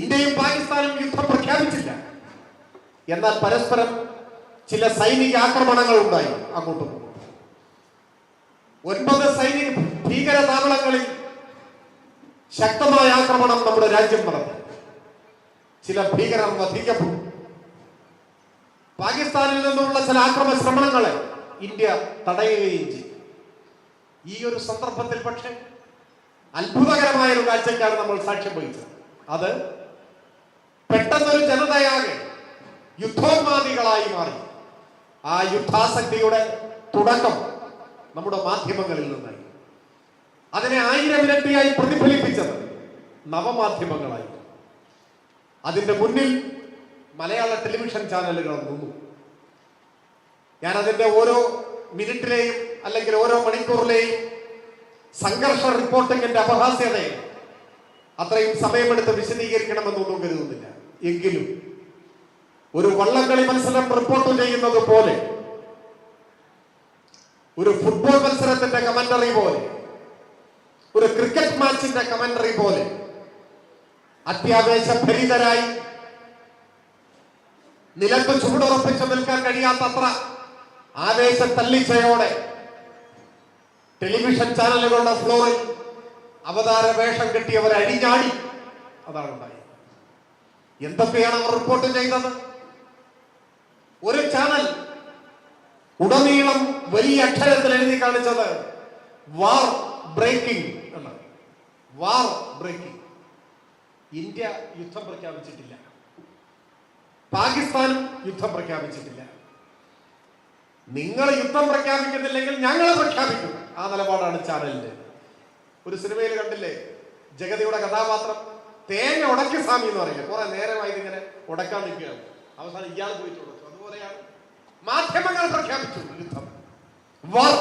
ഇന്ത്യയും പാകിസ്ഥാനും യുദ്ധം പ്രഖ്യാപിച്ചില്ല. എന്നാൽ പരസ്പരം ചില സൈനിക ആക്രമണങ്ങൾ ഉണ്ടായി. അങ്ങോട്ടും 9 സൈനിക ഭീകര താവളങ്ങളിൽ ശക്തമായ ആക്രമണം നമ്മുടെ രാജ്യം നടത്തി. ചില ഭീകരർ വധിക്കപ്പെട്ടു. പാകിസ്ഥാനിൽ നിന്നുള്ള ചില ആക്രമണ ശ്രമങ്ങളെ ഇന്ത്യ തടയുകയും ചെയ്തു. ഈ ഒരു സന്ദർഭത്തിൽ പക്ഷേ അത്ഭുതകരമായ ഒരു കാഴ്ചയ്ക്കാണ് നമ്മൾ സാക്ഷ്യം വഹിച്ചത്. അത് പെട്ടെന്നൊരു ജനതയാകെ യുദ്ധോന്മാദികളായി മാറി. ആ യുദ്ധാസക്തിയുടെ തുടക്കം നമ്മുടെ മാധ്യമങ്ങളിൽ നിന്നായി. അതിനെ 1000 ഇരട്ടിയായി പ്രതിഫലിപ്പിച്ചത് നവമാധ്യമങ്ങളായി. അതിന്റെ മുന്നിൽ മലയാള ടെലിവിഷൻ ചാനലുകൾ നിന്നു. ഞാൻ അതിന്റെ ഓരോ മിനിറ്റിലെയും അല്ലെങ്കിൽ ഓരോ മണിക്കൂറിലെയും സംഘർഷ റിപ്പോർട്ടിങ്ങിന്റെ അപഹാസ്യതയെ അത്രയും സമയമെടുത്ത് വിശദീകരിക്കണമെന്നൊന്നും കരുതുന്നില്ല. എങ്കിലും ഒരു വള്ളംകളി മത്സരം റിപ്പോർട്ട് ചെയ്യുന്നത് പോലെ, ഒരു ഫുട്ബോൾ മത്സരത്തിന്റെ കമന്ററി പോലെ, ഒരു ക്രിക്കറ്റ് മാച്ചിന്റെ കമന്ററി പോലെ അത്യാവേശഭരിതരായി നിലത്ത് ചുവടുറപ്പിച്ച് നിൽക്കാൻ കഴിയാത്തത്ര ആവേശ തല്ലിച്ചയോടെ ടെലിവിഷൻ ചാനലുകളുടെ ഫ്ലോറിൽ അവതാര വേഷം കെട്ടിയവർ അഴിഞ്ഞാടി. അതാണ് ഉണ്ടായത്. എന്തൊക്കെയാണ് അവർ റിപ്പോർട്ട് ചെയ്തത്? ഒരു ചാനൽ ഉടനീളം വലിയ അക്ഷരത്തിൽ എഴുതി കാണിച്ചത് വാർ ബ്രേക്കിംഗ് എന്നാണ്. വാർ ബ്രേക്കിംഗ്. ഇന്ത്യ യുദ്ധം പ്രഖ്യാപിച്ചിട്ടില്ല, പാകിസ്ഥാനും യുദ്ധം പ്രഖ്യാപിച്ചിട്ടില്ല. നിങ്ങൾ യുദ്ധം പ്രഖ്യാപിക്കുന്നില്ലെങ്കിൽ ഞങ്ങളെ പ്രഖ്യാപിക്കും. ആ നിലപാടാണ് ചാനലിന്റെ. ഒരു സിനിമയിൽ കണ്ടില്ലേ, ജഗതിയുടെ കഥാപാത്രം തേങ്ങ ഉടക്കി സ്വാമി എന്ന് പറയില്ല, കുറെ നേരമായി ഇതിങ്ങനെ ഉടക്കാൻ നിൽക്കുകയാണ്, അവസാനം ഇയാൾ പോയിട്ട് ഉടച്ചു. അതുപോലെയാണ് മാധ്യമങ്ങൾ പ്രഖ്യാപിച്ചു യുദ്ധം. വാർ